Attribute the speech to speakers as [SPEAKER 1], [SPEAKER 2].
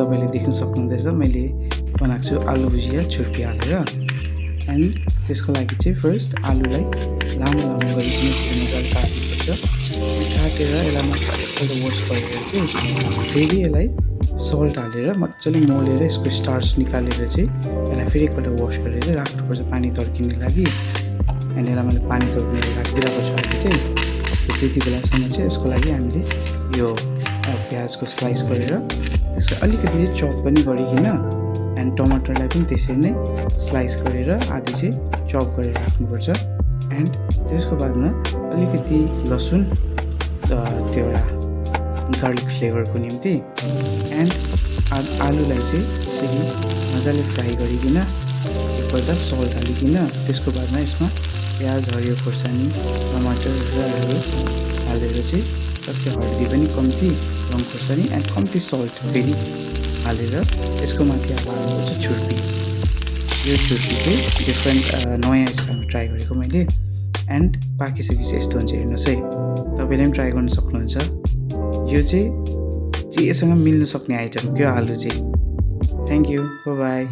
[SPEAKER 1] तपाईले देख्न सक्नुहुँदैछ मैले बनाएको छु आलु भुजिया छुर्पी हालेर। एन्ड त्यसको लागि चाहिँ फर्स्ट आलुलाई लामो लामो गरिकन मजाले काट्नुपर्छ। काटेर यसलाई मजाले एकपल्ट वास गरेर चाहिँ फेरि यसलाई सल्ट हालेर मजाले मोलेर यसको स्टार्च निकालेर चाहिँ यसलाई फेरि एकपल्ट वास गरेर राख्नुपर्छ पानी तर्किने लागि। एन्ड यसलाई मैले पानी तर्किने राखिदिरहेको छु अहिले चाहिँ। त्यति बेलासम्म चाहिँ यसको लागि हामीले यो प्याजको स्लाइस गरेर त्यसलाई अलिकति चप पनि गरिकन एन्ड टमाटरलाई पनि त्यसरी नै स्लाइस गरेर आधी चाहिँ चप गरेर राख्नुपर्छ। एन्ड त्यसको बादमा अलिकति लसुन त्यो एउटा गार्लिक फ्लेभरको निम्ति एन्ड आलुलाई चाहिँ त्यसरी मजाले फ्राई गरिकन एकपल्ट सल्ट हालिकन त्यसको बादमा यसमा प्याज, हरियो खोर्सानी, टमाटरहरू हालेर चाहिँ टक्कै हर्दी पनि कम्ती, रङ खोर्सानी एन्ड कम्ती सल्ट फेरि हालेर यसको माथि अब हाल्नुपर्छ छुर्पी। यो छुर्पी चाहिँ डिफ्रेन्ट नयाँ स्टाइलमा ट्राई गरेको मैले। एन्ड पाकिसकेपछि यस्तो हुन्छ हेर्नुहोस् है, तपाईँले पनि ट्राई गर्न सक्नुहुन्छ। यो चाहिँ जेसँग मिल्न सक्ने आइटम क्या आलु चाहिँ। Thank you, by by.